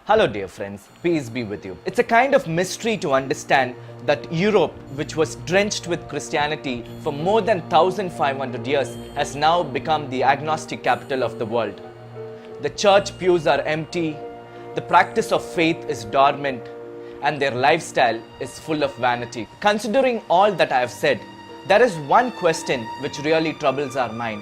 Hello dear friends, peace be with you. It's a kind of mystery to understand that Europe, which was drenched with Christianity for more than 1500 years, has now become the agnostic capital of the world. The church pews are empty, the practice of faith is dormant, and their lifestyle is full of vanity. Considering all that I have said, there is one question which really troubles our mind.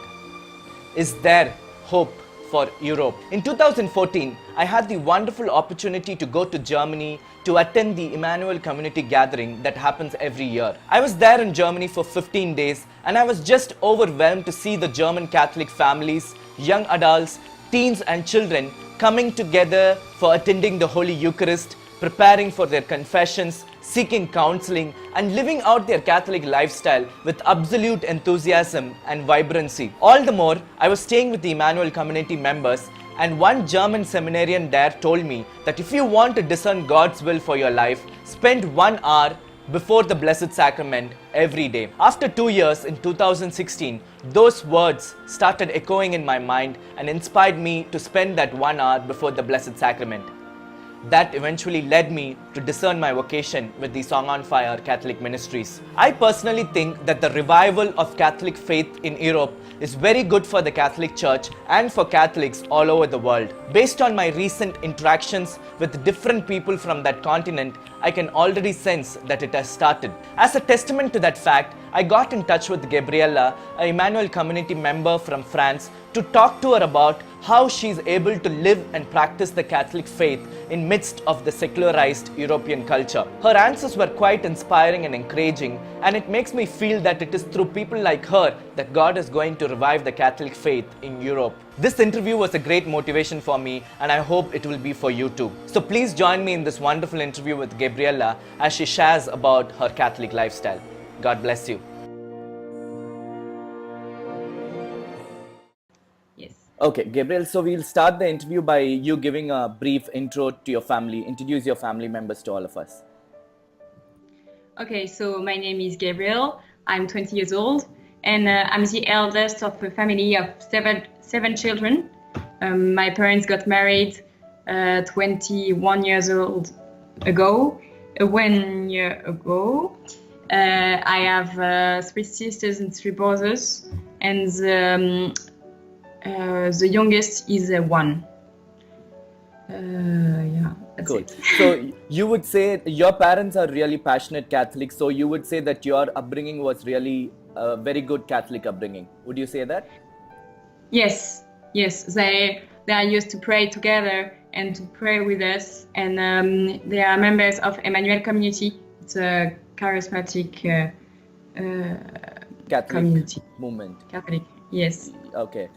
Is there hope for Europe? In 2014, I had the wonderful opportunity to go to Germany to attend the Emmanuel community gathering that happens every year. I was there in Germany for 15 days and I was just overwhelmed to see the German Catholic families, young adults, teens and children coming together for attending the Holy Eucharist, preparing for their confessions, seeking counseling, and living out their Catholic lifestyle with absolute enthusiasm and vibrancy. All the more, I was staying with the Emmanuel community members, and one German seminarian there told me that if you want to discern God's will for your life, spend 1 hour before the Blessed Sacrament every day. After 2 years, in 2016, those words started echoing in my mind and inspired me to spend that 1 hour before the Blessed Sacrament. That eventually led me to discern my vocation with the Song on Fire Catholic Ministries. I personally think that the revival of Catholic faith in Europe is very good for the Catholic Church and for Catholics all over the world. Based on my recent interactions with different people from that continent, I can already sense that it has started. As a testament to that fact, I got in touch with Gabrielle, an Emmanuel community member from France, to talk to her about how she is able to live and practice the Catholic faith in midst of the secularized European culture. Her answers were quite inspiring and encouraging, and it makes me feel that it is through people like her that God is going to revive the Catholic faith in Europe. This interview was a great motivation for me, and I hope it will be for you too. So please join me in this wonderful interview with Gabrielle as she shares about her Catholic lifestyle. God bless you. Okay, Gabrielle, so we'll start the interview by you giving a brief intro to your family. Introduce your family members to all of us. Okay, so my name is Gabrielle. I'm 20 years old, and I'm the eldest of a family of seven children. My parents got married 21 years old ago. 1 year ago. I have 3 sisters and 3 brothers, and the youngest is 1. Yeah, that's cool. it. So you would say your parents are really passionate Catholics, so you would say that your upbringing was really a very good Catholic upbringing. Would you say that? Yes. They are used to pray together and to pray with us, and they are members of Emmanuel community. It's a charismatic Catholic community. movement. Catholic, yes. Okay.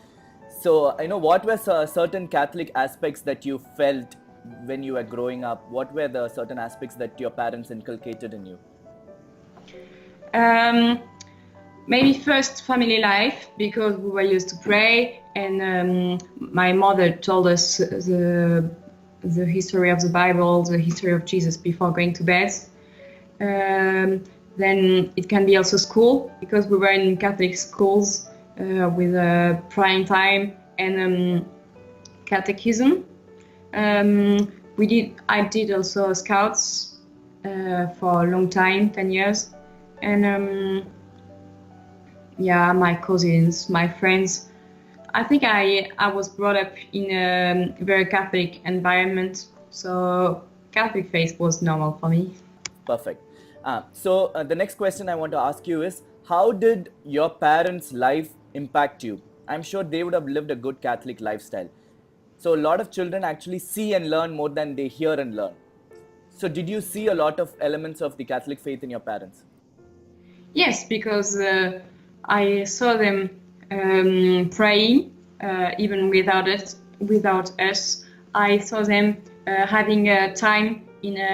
So, what were certain Catholic aspects that you felt when you were growing up? What were the certain aspects that your parents inculcated in you? Maybe first family life, because we were used to pray, and my mother told us the history of the Bible, the history of Jesus before going to bed. Then it can be also school, because we were in Catholic schools with prime time and catechism. I did also scouts for a long time, 10 years, and my cousins, my friends. I think I was brought up in a very Catholic environment, so Catholic faith was normal for me. Perfect. So the next question I want to ask you is, how did your parents' life impact you? I'm sure they would have lived a good Catholic lifestyle. So a lot of children actually see and learn more than they hear and learn. So did you see a lot of elements of the Catholic faith in your parents? Yes, because I saw them praying even without us. I saw them having a time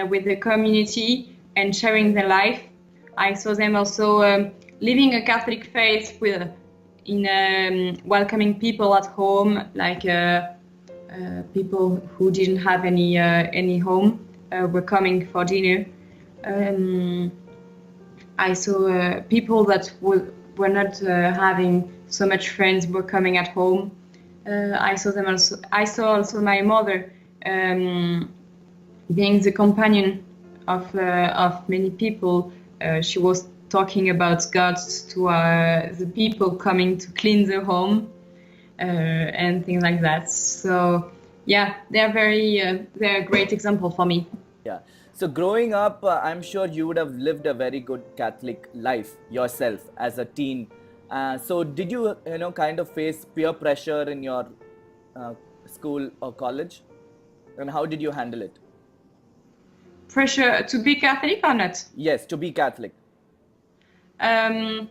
with the community and sharing their life. I saw them also living a Catholic faith in welcoming people at home, like people who didn't have any home were coming for dinner. I saw people that were not having so much friends were coming at home. I saw also my mother being the companion of many people, she was talking about God to the people coming to clean the home and things like that. So yeah, they're a great example for me. Yeah. So growing up, I'm sure you would have lived a very good Catholic life yourself as a teen. So did you, kind of face peer pressure in your school or college? And how did you handle it? Pressure to be Catholic or not? Yes, to be Catholic. Until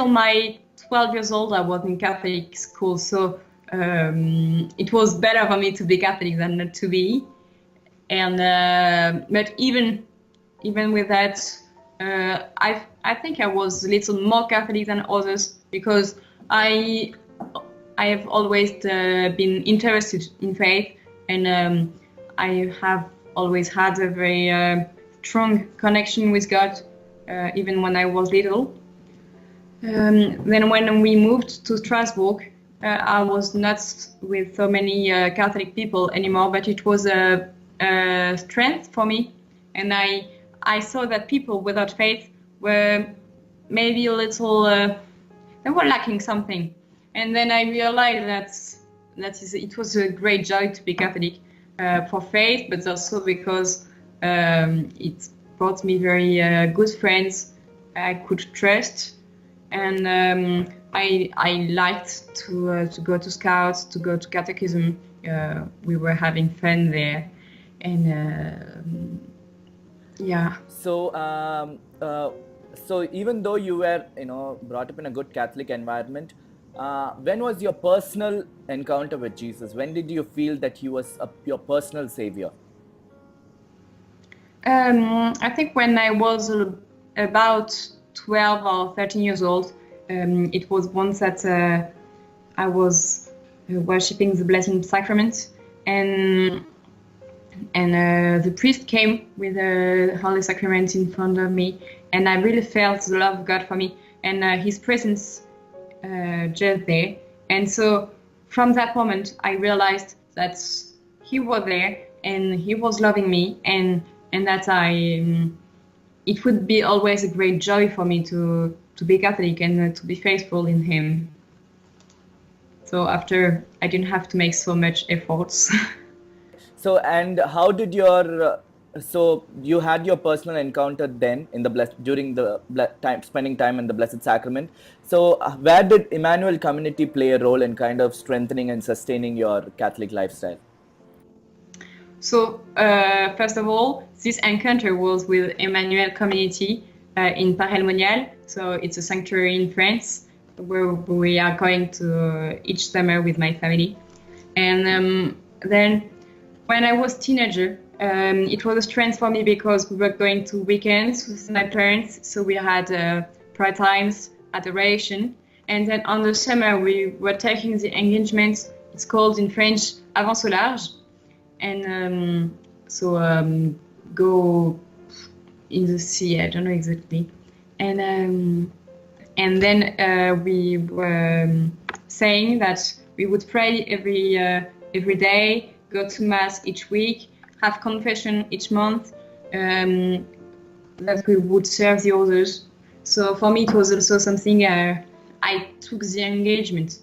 my 12 years old, I was in Catholic school, so it was better for me to be Catholic than not to be. And but even with that, I think I was a little more Catholic than others because I have always been interested in faith, and I have always had a very strong connection with God, even when I was little. Then when we moved to Strasbourg, I was not with so many Catholic people anymore, but it was a strength for me, and I saw that people without faith were maybe a little they were lacking something, and then I realized it was a great joy to be Catholic for faith, but also because it brought me very good friends I could trust, and I liked to go to Scouts, to go to Catechism. We were having fun there. And yeah. So even though you were brought up in a good Catholic environment, when was your personal encounter with Jesus? When did you feel that he was your personal savior? I think when I was about 12 or 13 years old, it was once that I was worshipping the Blessed Sacrament, and the priest came with the Holy Sacrament in front of me, and I really felt the love of God for me and his presence just there. And so from that moment, I realized that he was there and he was loving me, and that it would be always a great joy for me to be Catholic and to be faithful in him. So after, I didn't have to make so much efforts. So, and how did so you had your personal encounter then in during the time, spending time in the Blessed Sacrament. So where did Emmanuel community play a role in kind of strengthening and sustaining your Catholic lifestyle? So first of all, this encounter was with Emmanuel community in Paray-le-Monial. So it's a sanctuary in France where we are going to each summer with my family. And then when I was teenager, it was a strength for me because we were going to weekends with my parents. So we had prayer times, adoration. And then on the summer, we were taking the engagement. It's called in French, avant au large. And go in the sea, I don't know exactly. And then we were saying that we would pray every day, go to mass each week, have confession each month, that we would serve the others. So for me, it was also something I took the engagement.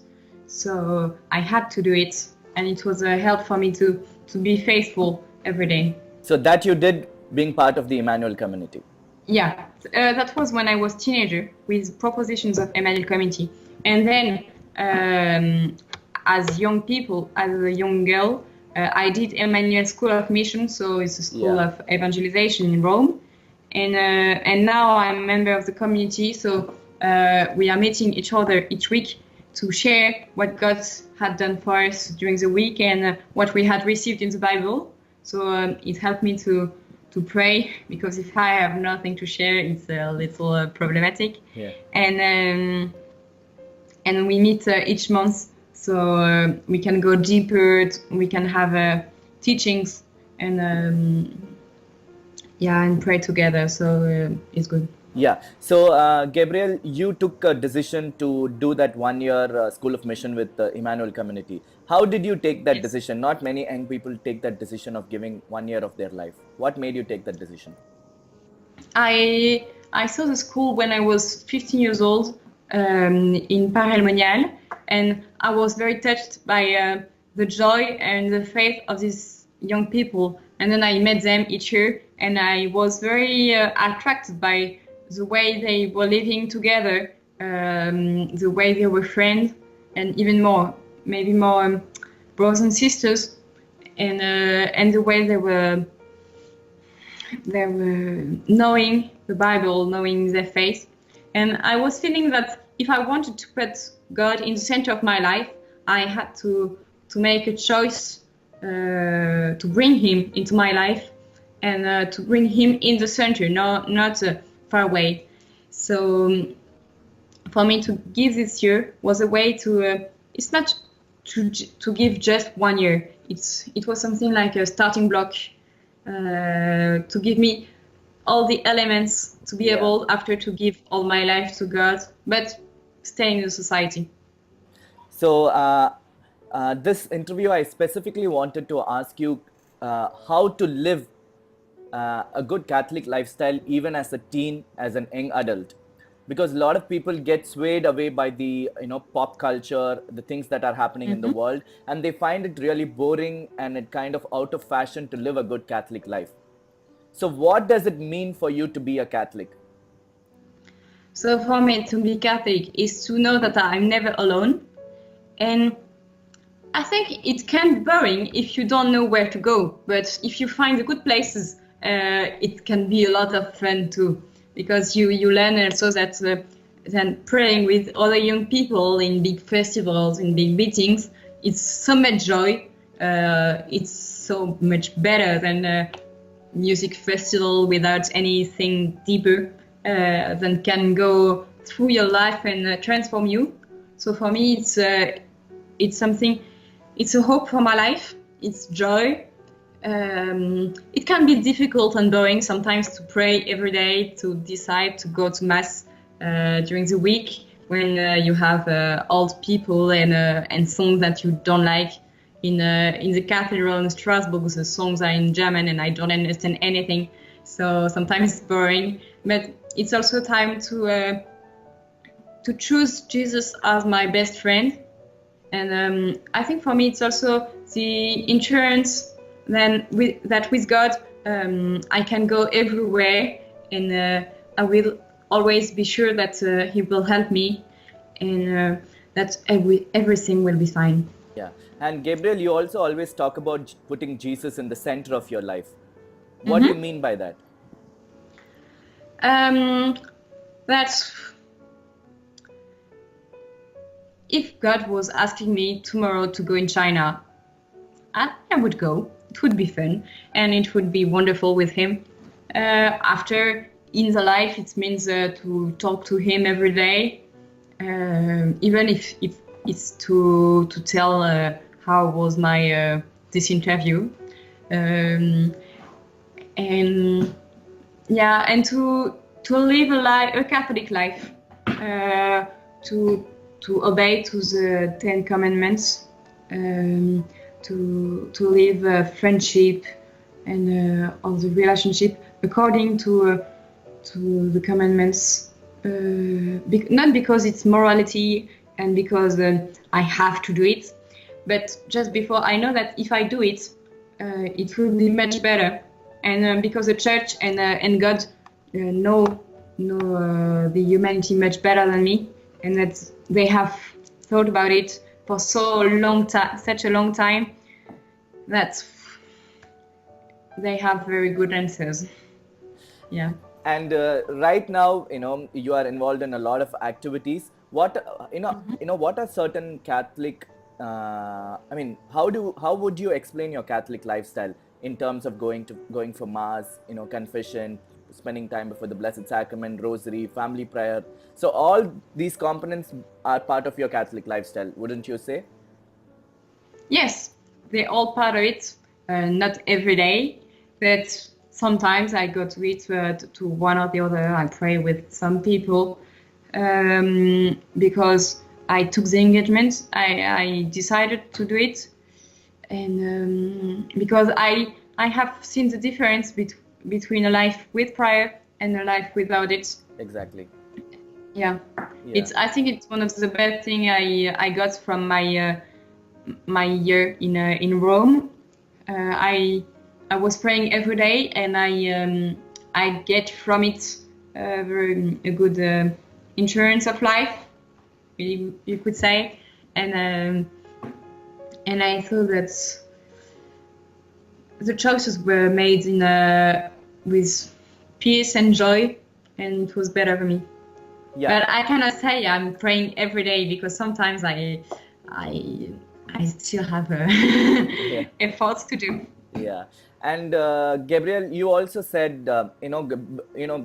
So I had to do it, and it was a help for me to be faithful every day. So that you did being part of the Emmanuel community? Yeah, that was when I was teenager with propositions of Emmanuel community. And then as young people, as a young girl, I did Emmanuel School of Mission, so it's a school of evangelization in Rome. And now I'm a member of the community, so we are meeting each other each week to share what God had done for us during the week and what we had received in the Bible. So it helped me to pray, because if I have nothing to share, it's a little problematic. Yeah. And we meet each month, so we can go deeper. We can have teachings and pray together. So it's good. Yeah. So, Gabriel, you took a decision to do that 1 year School of Mission with the Emmanuel community. How did you take that Yes. decision? Not many young people take that decision of giving 1 year of their life. What made you take that decision? I saw the school when I was 15 years old in Paris, and I was very touched by the joy and the faith of these young people. And then I met them each year, and I was very attracted by the way they were living together, the way they were friends, and even more, maybe more brothers and sisters, and the way they were knowing the Bible, knowing their faith. And I was feeling that if I wanted to put God in the center of my life, I had to make a choice to bring Him into my life and to bring Him in the center, not far away. So for me to give this year was a way to. It's not to give just 1 year. It was something like a starting block to give me all the elements to be able after to give all my life to God, but stay in the society. So, this interview, I specifically wanted to ask you how to live a good Catholic lifestyle even as a teen, as an young adult, because a lot of people get swayed away by the pop culture, the things that are happening in the world, and they find it really boring and it kind of out of fashion to live a good Catholic life. So, what does it mean for you to be a Catholic? So for me to be Catholic is to know that I'm never alone. And I think it can be boring if you don't know where to go, but if you find the good places, it can be a lot of fun too, because you learn also that then praying with other young people in big festivals, in big meetings, it's so much joy. It's so much better than a music festival without anything deeper than can go through your life and transform you. So for me, it's something. It's a hope for my life. It's joy. It can be difficult and boring sometimes to pray every day, to decide to go to mass during the week when you have old people and songs that you don't like. In the cathedral in Strasbourg, the songs are in German and I don't understand anything. So sometimes it's boring, but it's also time to choose Jesus as my best friend. And I think for me, it's also the insurance that with God, I can go everywhere and I will always be sure that He will help me and that everything will be fine. Yeah. And Gabriel, you also always talk about putting Jesus in the center of your life. What do you mean by that? That if God was asking me tomorrow to go in China, I would go. It would be fun and it would be wonderful with Him. After in the life, it means to talk to Him every day, even if it's to tell how was my this interview, and yeah, and to live a Catholic life, to obey to the 10 Commandments, to live friendship and all the relationship according to the commandments, not because it's morality and because I have to do it, but just before I know that if I do it, it will be much better, and because the Church and God know the humanity much better than me, and that they have thought about it for such a long time, that they have very good answers. Yeah. And right now, you are involved in a lot of activities. What what are certain Catholic? How would you explain your Catholic lifestyle in terms of going for mass, confession, spending time before the Blessed Sacrament, Rosary, family prayer? So all these components are part of your Catholic lifestyle, wouldn't you say? Yes, they're all part of it. Not every day, but sometimes I go to it to one or the other. I pray with some people because I took the engagement. I decided to do it, and because I have seen the difference between a life with prayer and a life without it. Exactly. Yeah. I think it's one of the best thing I got from my my year in Rome. I was praying every day, and I get from it a good insurance of life, you could say, and I thought that the choices were made in with peace and joy, and it was better for me. Yeah. But I cannot say I'm praying every day, because sometimes I still have efforts to do. Yeah. And Gabrielle, you also said,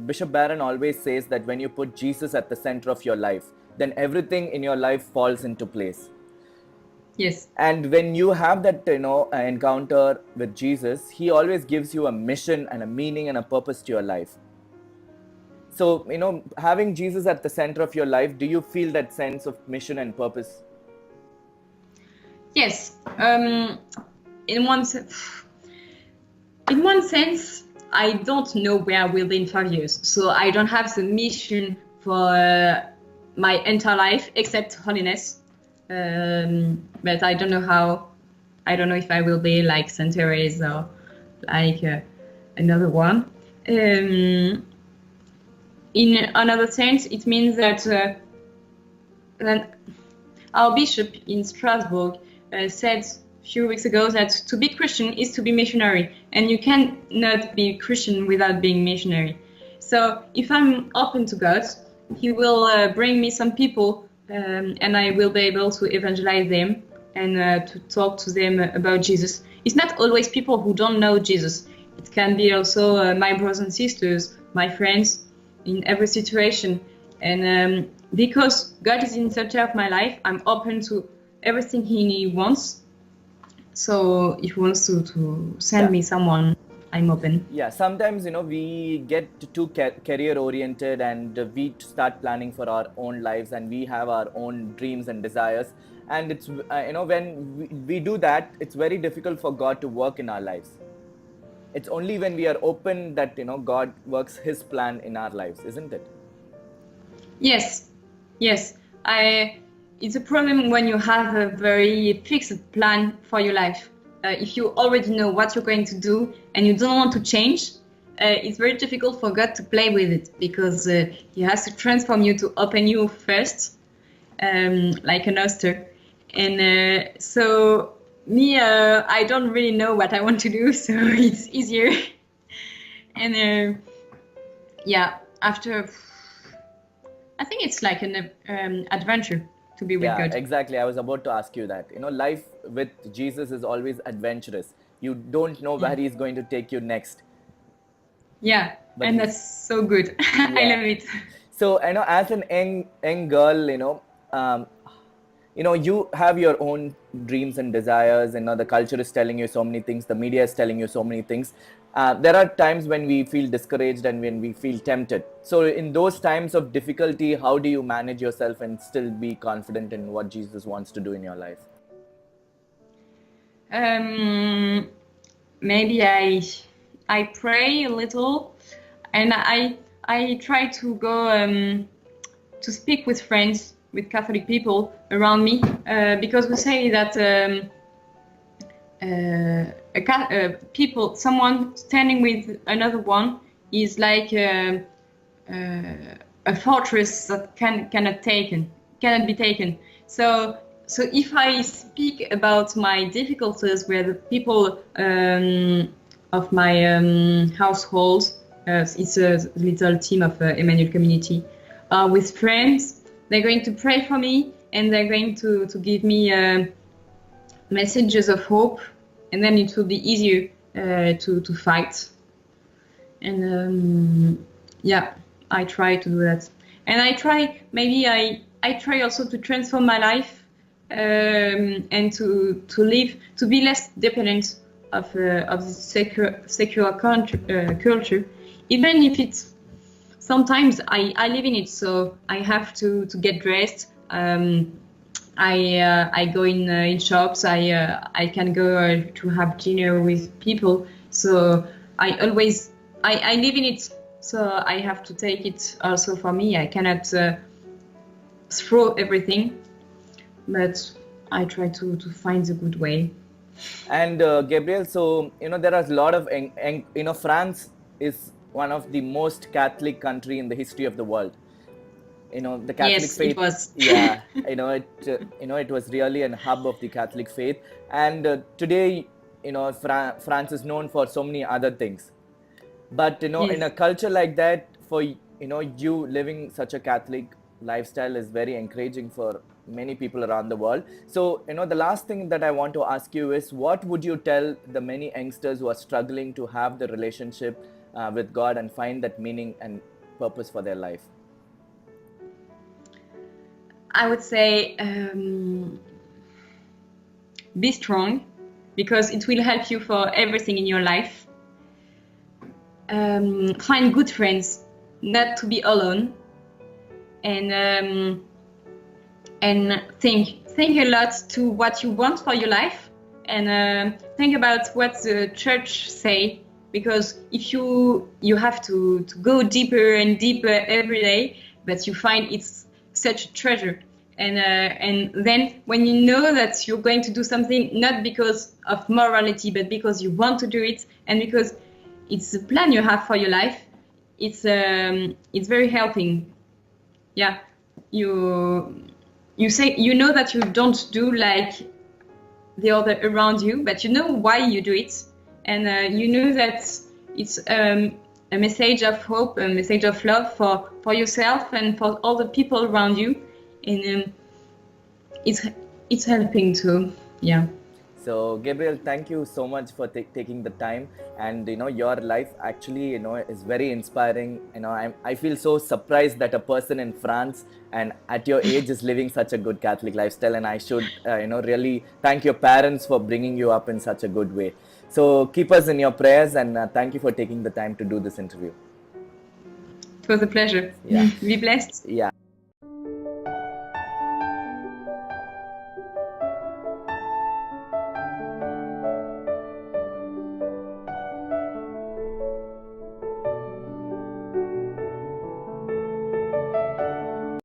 Bishop Barron always says that when you put Jesus at the center of your life, then everything in your life falls into place. Yes. And when you have that, encounter with Jesus, he always gives you a mission and a meaning and a purpose to your life. So, having Jesus at the center of your life, do you feel that sense of mission and purpose? Yes. In one sense, I don't know where I will be in 5 years. So I don't have the mission for my entire life except holiness. But I don't know how. I don't know if I will be like Saint Therese or like another one. In another sense, it means that our bishop in Strasbourg said a few weeks ago that to be Christian is to be missionary, and you cannot be Christian without being missionary. So if I'm open to God, he will bring me some people, and I will be able to evangelize them and to talk to them about Jesus. It's not always people who don't know Jesus. It can be also my brothers and sisters, my friends, in every situation. And because God is in the center of my life, I'm open to everything he wants. So if he wants to send me someone, I'm open. Yeah, sometimes, we get too career oriented, and we start planning for our own lives, and we have our own dreams and desires. And it's, when we do that, it's very difficult for God to work in our lives. It's only when we are open that, God works his plan in our lives, isn't it? Yes. It's a problem when you have a very fixed plan for your life. If you already know what you're going to do and you don't want to change, it's very difficult for God to play with it, because he has to transform you, to open you first, like an oyster. And so me, I don't really know what I want to do, so it's easier. And after, I think it's like an adventure to be with God. Yeah, exactly. I was about to ask you that. Life with Jesus is always adventurous. You don't know where he's going to take you next. Yeah, and that's so good. I love it. So, as an young girl, you have your own dreams and desires. The culture is telling you so many things. The media is telling you so many things. There are times when we feel discouraged and when we feel tempted. So in those times of difficulty, how do you manage yourself and still be confident in what Jesus wants to do in your life? Maybe I pray a little, and I try to go to speak with friends, with Catholic people around me, because we say that someone standing with another one is like a fortress that cannot be taken. So if I speak about my difficulties with the people of my household, it's a little team of Emmanuel community, with friends, they're going to pray for me, and they're going to give me messages of hope, and then it will be easier to fight. And I try to do that. And I try also to transform my life, and to be less dependent of the secular culture, even if it's sometimes I live in it, so I have to get dressed. I go in shops. I can go to have dinner with people. So I always I live in it. So I have to take it also for me. I cannot throw everything, but I try to find the good way. And Gabrielle, so there are a lot of France is one of the most Catholic country in the history of the world. The Catholic Yes, it faith. was. Yeah, it was really an hub of the Catholic faith. And today, France is known for so many other things. But in Yes. a culture like that, for you living such a Catholic lifestyle is very encouraging for many people around the world. So the last thing that I want to ask you is, what would you tell the many youngsters who are struggling to have the relationship with God and find that meaning and purpose for their life? I would say be strong, because it will help you for everything in your life. Find good friends, not to be alone, and think a lot to what you want for your life, and think about what the church say, because if you have to go deeper and deeper every day, but you find it's such a treasure. And then when you know that you're going to do something not because of morality, but because you want to do it, and because it's a plan you have for your life, it's very helping. Yeah, you say you know that you don't do like the other around you, but you know why you do it, and you know that it's a message of hope, a message of love for yourself and for all the people around you, and it's helping too. Yeah. So Gabrielle, thank you so much for taking the time, and your life actually is very inspiring. I feel so surprised that a person in France and at your age is living such a good Catholic lifestyle, and I should really thank your parents for bringing you up in such a good way. So keep us in your prayers, and thank you for taking the time to do this interview. It was a pleasure. Yeah. Be blessed. Yeah.